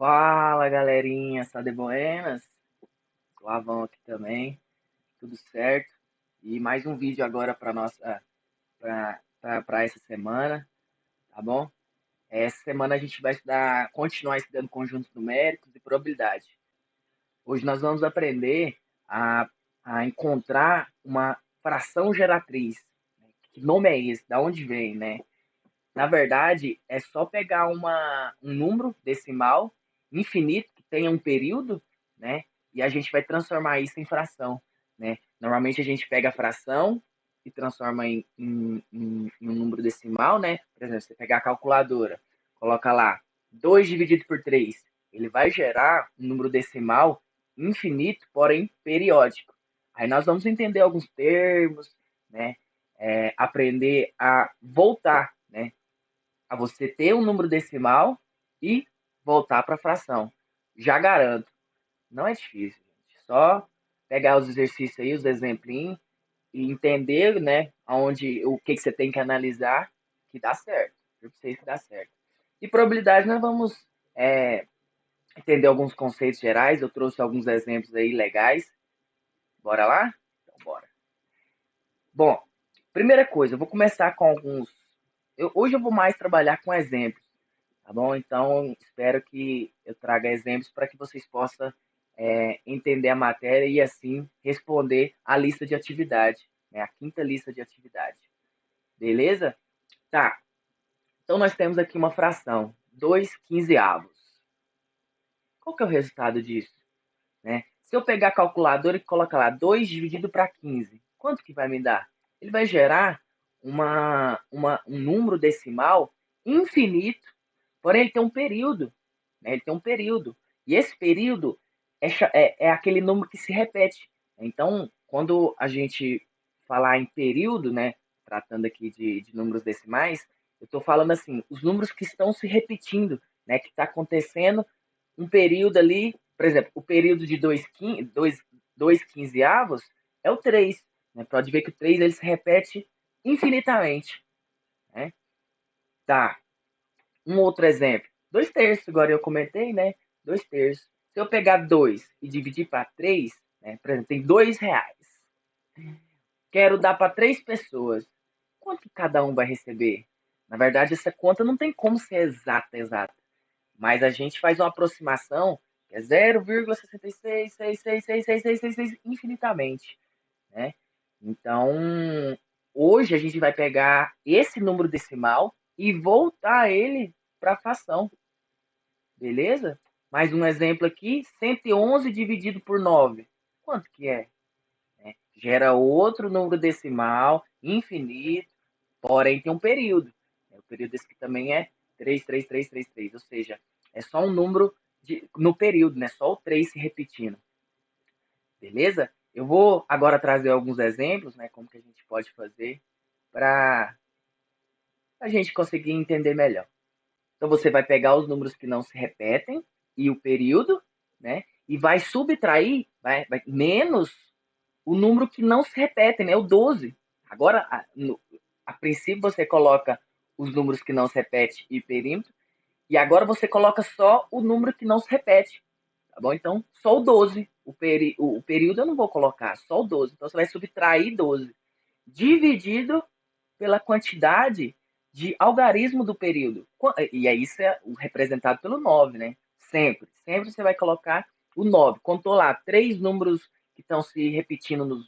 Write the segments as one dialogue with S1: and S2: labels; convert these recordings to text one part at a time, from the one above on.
S1: Fala galerinha, só de buenas? Suavão aqui também, tudo certo? E mais um vídeo agora para nossa para essa semana, tá bom? Essa semana a gente vai continuar estudando conjuntos numéricos e probabilidade. Hoje nós vamos aprender a, a encontrar uma fração geratriz. Que nome é esse? Da onde vem, né? Na verdade, é só pegar um número decimal infinito que tenha um período, né? E a gente vai transformar isso em fração, né? Normalmente a gente pega a fração e transforma em um número decimal, né? Por exemplo, você pegar a calculadora, coloca lá 2 dividido por 3, ele vai gerar um número decimal infinito, porém periódico. Aí nós vamos entender alguns termos, né? Aprender a voltar, né? A você ter um número decimal e voltar para a fração. Já garanto, não é difícil, gente. Só pegar os exercícios aí, os exemplinhos e entender, né, o que você tem que analisar que dá certo. Eu sei que dá certo. E probabilidade nós vamos é, entender alguns conceitos gerais. Eu trouxe alguns exemplos aí legais. Bora lá? Então bora. Bom, primeira coisa, eu vou começar com alguns. Hoje eu vou mais trabalhar com exemplos. Tá bom? Então, espero que eu traga exemplos para que vocês possam entender a matéria e, assim, responder a lista de atividade, né? A quinta lista de atividade. Beleza? Tá. Então, nós temos aqui uma fração, 2 quinzeavos. Qual que é o resultado disso? Né? Se eu pegar a calculadora e colocar lá 2 dividido para 15, quanto que vai me dar? Ele vai gerar um número decimal infinito, porém ele tem um período. Né? Ele tem um período. E esse período é aquele número que se repete. Então, quando a gente falar em período, né, tratando aqui de números decimais, eu estou falando assim, os números que estão se repetindo, né, que está acontecendo um período ali, por exemplo, o período de dois quinzeavos é o 3. Né? Pode ver que o 3 ele se repete infinitamente. Né? Tá. Um outro exemplo. 2 terços, agora eu comentei, né? 2 terços. Se eu pegar 2 e dividir para 3, né? Por exemplo, tem R$ 2. Quero dar para 3 pessoas. Quanto cada um vai receber? Na verdade, essa conta não tem como ser exata. Mas a gente faz uma aproximação que é 0,66666666 infinitamente, né? Então, hoje a gente vai pegar esse número decimal e voltar ele para a fração, beleza? Mais um exemplo aqui, 111 dividido por 9. Quanto que é? Gera outro número decimal infinito, porém tem um período. O período desse aqui também é 33333, ou seja, é só um número no período, né? Só o 3 se repetindo. Beleza? Eu vou agora trazer alguns exemplos, né? Como que a gente pode fazer para a gente conseguir entender melhor. Então você vai pegar os números que não se repetem e o período, né? E vai subtrair, vai menos o número que não se repete, né? O 12. Agora, a princípio, você coloca os números que não se repetem e perímetro, e agora você coloca só o número que não se repete. Tá bom? Então, só o 12. O período eu não vou colocar, só o 12. Então, você vai subtrair 12. Dividido pela quantidade de algarismo do período. E aí isso é representado pelo 9, né? Sempre. Sempre você vai colocar o 9. Contou lá 3 números que estão se repetindo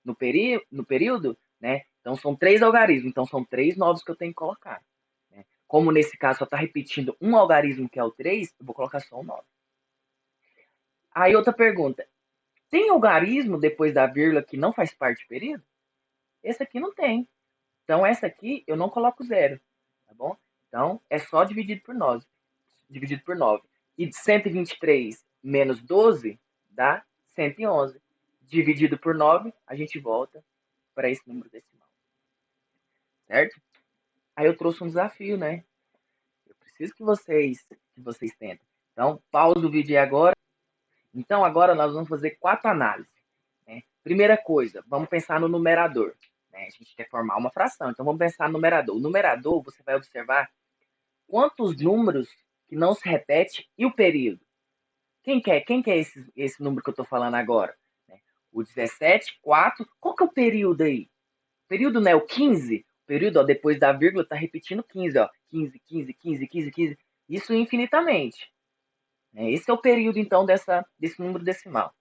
S1: no período, né? Então são 3 algarismos. Então são 3 novos que eu tenho que colocar. Né? Como nesse caso só está repetindo um algarismo que é o 3, eu vou colocar só o 9. Aí outra pergunta. Tem algarismo depois da vírgula que não faz parte do período? Esse aqui não tem. Então, essa aqui eu não coloco zero, tá bom? Então, é só dividido por 9. Dividido por 9. E de 123 menos 12 dá 111. Dividido por 9, a gente volta para esse número decimal. Certo? Aí eu trouxe um desafio, né? Eu preciso que vocês tentem. Então, pausa o vídeo agora. Então, agora nós vamos fazer 4 análises. Né? Primeira coisa, vamos pensar no numerador. Né? A gente quer formar uma fração, então vamos pensar no numerador. O numerador, você vai observar quantos números que não se repete e o período. Quem que é esse número que eu estou falando agora? O 17, 4. Qual que é o período aí? O período não é o 15? O período, ó, depois da vírgula, está repetindo 15, ó. 15, 15, 15, 15, 15. Isso infinitamente. Esse é o período, então, desse número decimal.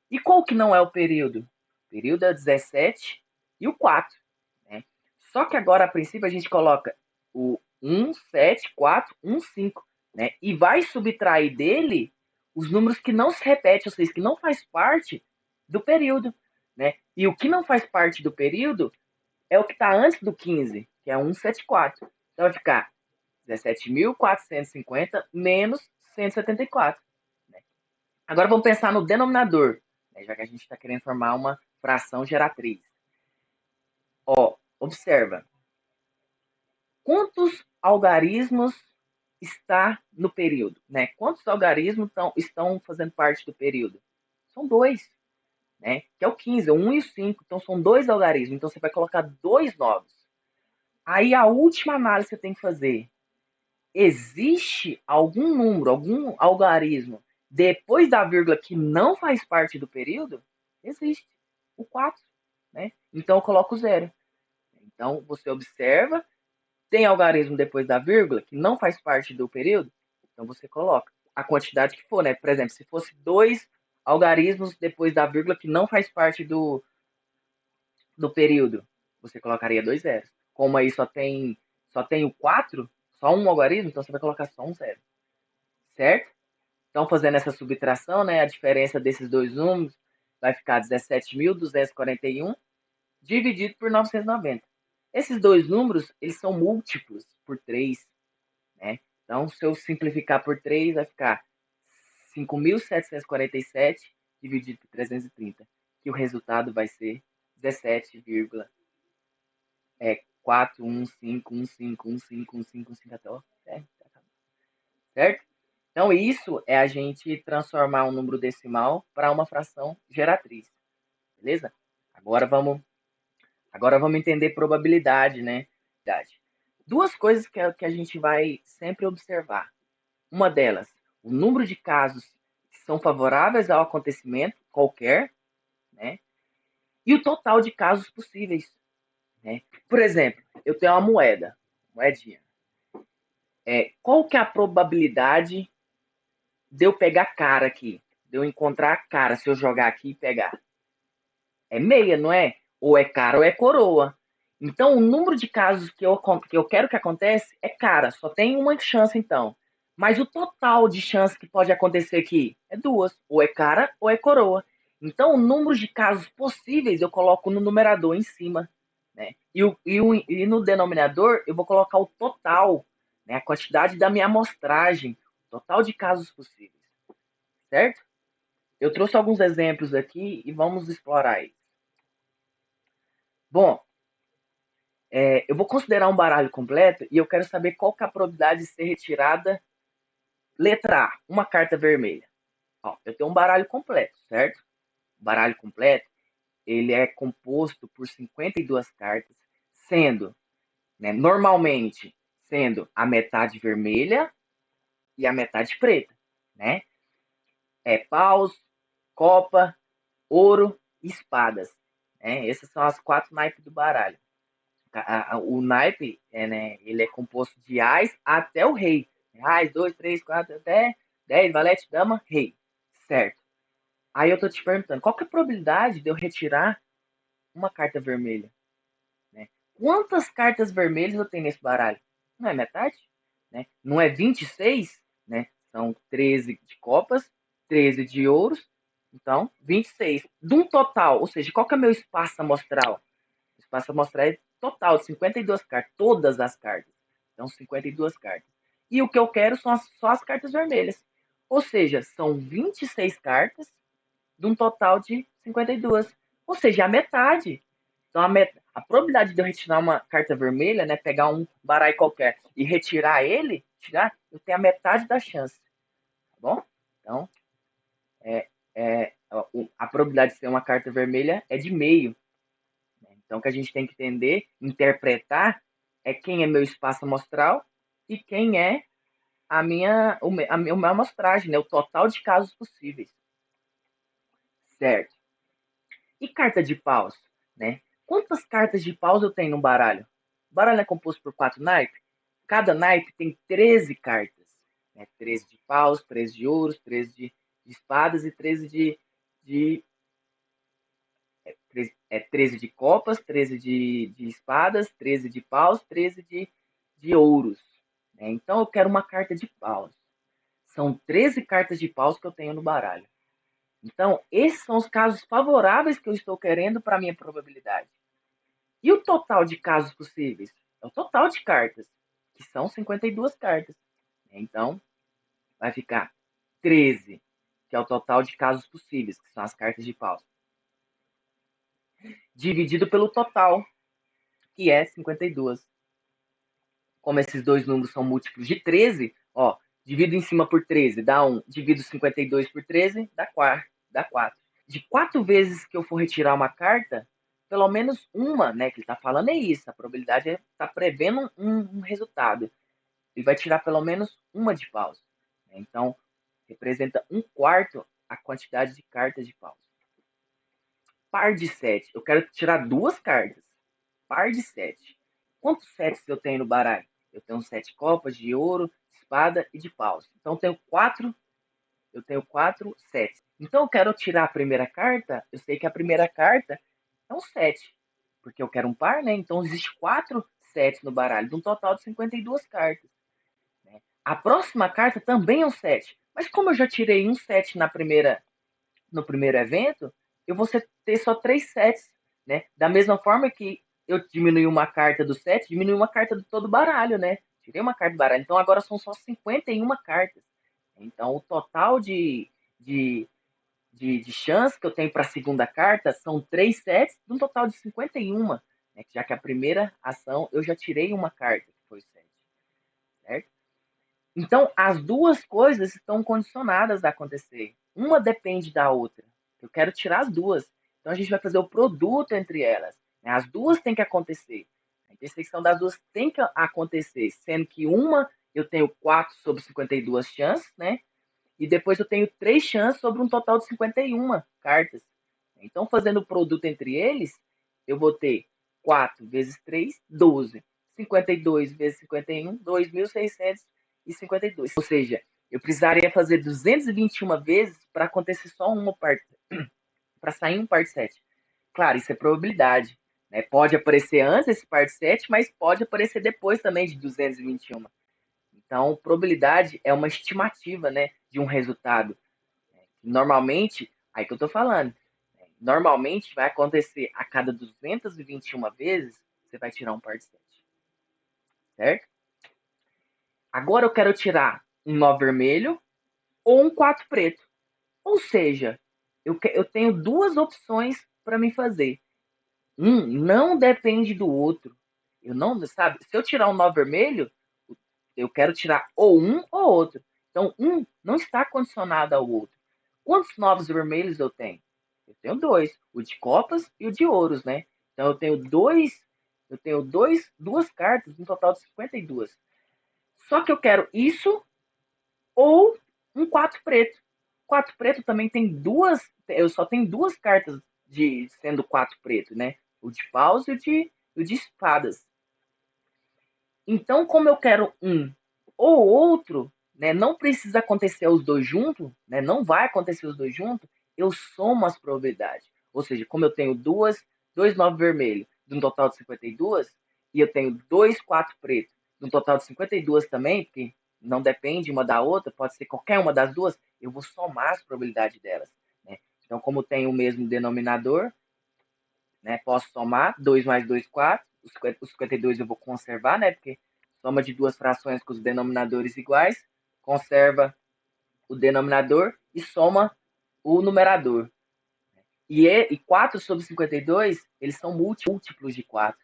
S1: E qual que não é o período? O período é o 17 e o 4. Né? Só que agora, a princípio, a gente coloca o 1, 7, 4, 1, 5. Né? E vai subtrair dele os números que não se repetem, ou seja, que não faz parte do período. Né? E o que não faz parte do período é o que está antes do 15, que é 174. Então vai ficar 17.450 menos 174. Né? Agora vamos pensar no denominador, né? Já que a gente está querendo formar uma fração geratriz. Ó, observa. Quantos algarismos está no período? Né? Quantos algarismos estão fazendo parte do período? São dois. Né? Que é o 15, o 1 e o 5. Então são dois algarismos. Então você vai colocar dois novos. Aí a última análise que você tem que fazer. Existe algum número, algum algarismo depois da vírgula que não faz parte do período? Existe. O 4. Né? Então eu coloco 0. Então você observa, tem algarismo depois da vírgula que não faz parte do período? Então você coloca a quantidade que for, né? Por exemplo, se fosse 2 algarismos depois da vírgula que não faz parte do período, você colocaria 2 zeros. Como aí só tem o 4, só um algarismo, então você vai colocar só um 0. Certo? Então, fazendo essa subtração, né, a diferença desses dois números vai ficar 17.241 dividido por 990. Esses dois números, eles são múltiplos por 3. Né? Então, se eu simplificar por 3, vai ficar 5.747 dividido por 330, que o resultado vai ser 17,4151515151 até o certo? Então, isso é a gente transformar um número decimal para uma fração geratriz. Beleza? Agora vamos entender probabilidade, né? Duas coisas que a gente vai sempre observar. Uma delas, o número de casos que são favoráveis ao acontecimento qualquer, né? E o total de casos possíveis. Né? Por exemplo, eu tenho uma moedinha. Qual que é a probabilidade de eu pegar cara aqui? De eu encontrar a cara se eu jogar aqui e pegar? É meia, não é? Ou é cara ou é coroa. Então, o número de casos que eu quero que aconteça é cara. Só tem uma chance, então. Mas o total de chance que pode acontecer aqui é duas. Ou é cara ou é coroa. Então, o número de casos possíveis eu coloco no numerador em cima. Né? E no denominador eu vou colocar o total, né? A quantidade da minha amostragem. Total de casos possíveis. Certo? Eu trouxe alguns exemplos aqui e vamos explorar eles. Bom, eu vou considerar um baralho completo e eu quero saber qual que é a probabilidade de ser retirada. Letra A, uma carta vermelha. Ó, eu tenho um baralho completo, certo? O baralho completo, ele é composto por 52 cartas, sendo, né, normalmente, sendo a metade vermelha e a metade preta, né? Paus, copa, ouro e espadas. Né? Essas são as 4 naipes do baralho. O naipe, né, ele é composto de ás até o rei. Ás, 2, 3, 4, até 10, valete, dama, rei. Certo. Aí eu tô te perguntando, qual que é a probabilidade de eu retirar uma carta vermelha? Né? Quantas cartas vermelhas eu tenho nesse baralho? Não é metade? Né? Não é 26? Né? São 13 de copas, 13 de ouros, então 26. De um total, ou seja, qual que é o meu espaço amostral? O espaço amostral é total de 52 cartas, todas as cartas. Então, 52 cartas. E o que eu quero são só as cartas vermelhas. Ou seja, são 26 cartas de um total de 52. Ou seja, a metade. Então, a probabilidade de eu retirar uma carta vermelha, né, pegar um baralho qualquer e retirar ele, eu tenho a metade da chance. Tá bom? Então, a probabilidade de ser uma carta vermelha é de meio. Então, o que a gente tem que entender, interpretar, é quem é meu espaço amostral e quem é minha amostragem, né? O total de casos possíveis. Certo. E carta de paus, né? Quantas cartas de paus eu tenho no baralho? O baralho é composto por 4 naipes. Cada naipe tem 13 cartas. Né? 13 de paus, 13 de ouros, 13 de espadas e 13 de 13 de copas, 13 de espadas, 13 de paus, 13 de ouros. Né? Então eu quero uma carta de paus. São 13 cartas de paus que eu tenho no baralho. Então, esses são os casos favoráveis que eu estou querendo para a minha probabilidade. E o total de casos possíveis? É o total de cartas, que são 52 cartas. Então, vai ficar 13, que é o total de casos possíveis, que são as cartas de paus, dividido pelo total, que é 52. Como esses dois números são múltiplos de 13, ó, divido em cima por 13, dá 1. Divido 52 por 13, dá 4. Dá 4. De 4 vezes que eu for retirar uma carta, pelo menos uma, né, que ele está falando é isso, a probabilidade está prevendo um resultado. Ele vai tirar pelo menos uma de paus. Então, representa 1/4 a quantidade de cartas de paus. Par de 7. Eu quero tirar 2 cartas. Par de 7. Quantos sets eu tenho no baralho? Eu tenho 7 copas de ouro, espada e de paus. Então eu tenho 4 sets. Então eu quero tirar a primeira carta, eu sei que a primeira carta é um 7, porque eu quero um par, né? Então existe 4 sets no baralho, de um total de 52 cartas. Né? A próxima carta também é um 7, mas como eu já tirei um 7 no primeiro evento, eu vou ter só 3 sets. Né? Da mesma forma que eu diminui uma carta do set, diminui uma carta de todo o baralho, né? Tirei uma carta do baralho. Então agora são só 51 cartas. Então o total de, de chance que eu tenho para a segunda carta são 3 sets, de um total de 51. Né? Já que a primeira ação eu já tirei uma carta, que foi o 7. Certo? Então as duas coisas estão condicionadas a acontecer. Uma depende da outra. Eu quero tirar as duas. Então a gente vai fazer o produto entre elas. Né? As duas têm que acontecer. A intersecção das duas tem que acontecer, sendo que uma eu tenho 4 sobre 52 chances, né? E depois eu tenho 3 chances sobre um total de 51 cartas. Então, fazendo o produto entre eles, eu vou ter 4 vezes 3, 12. 52 vezes 51, 2.652. Ou seja, eu precisaria fazer 221 vezes para acontecer só uma parte, para sair um par 7. Claro, isso é probabilidade. Né? Pode aparecer antes esse par 7, mas pode aparecer depois também de 221. Então, probabilidade é uma estimativa, né, de um resultado. Normalmente, aí que eu tô falando, normalmente vai acontecer a cada 221 vezes, você vai tirar um par de 7. Certo? Agora eu quero tirar um 9 vermelho ou um 4 preto. Ou seja, eu tenho duas opções para me fazer. Um não depende do outro. Eu não, sabe? Se eu tirar um 9 vermelho, eu quero tirar ou um ou outro. Então, um não está condicionado ao outro. Quantos 9 vermelhos eu tenho? Eu tenho 2, o de copas e o de ouros, né? Então eu tenho duas cartas, um total de 52. Só que eu quero isso ou um 4 preto. 4 preto também tem duas, eu só tenho duas cartas de sendo 4 preto, né? O de paus e o de espadas. Então, como eu quero um ou outro, né, não precisa acontecer os dois juntos, né, não vai acontecer os dois juntos, eu somo as probabilidades. Ou seja, como eu tenho dois 9 vermelhos, de um total de 52, e eu tenho dois 4 pretos, de um total de 52 também, porque não depende uma da outra, pode ser qualquer uma das duas, eu vou somar as probabilidades delas. Né? Então, como tem o mesmo denominador, né, posso somar 2 mais 2, 4. Os 52 eu vou conservar, né, porque soma de duas frações com os denominadores iguais, conserva o denominador e soma o numerador. E 4 sobre 52, eles são múltiplos de 4.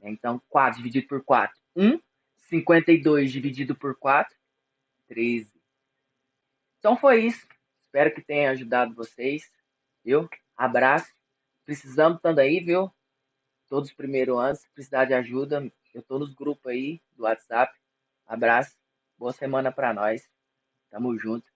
S1: Então, 4 dividido por 4, 1. 52 dividido por 4, 13. Então foi isso. Espero que tenha ajudado vocês. Viu? Abraço. Precisamos estando aí, viu? Todos os primeiros anos. Se precisar de ajuda, eu tô nos grupos aí do WhatsApp. Abraço. Boa semana pra nós. Tamo junto.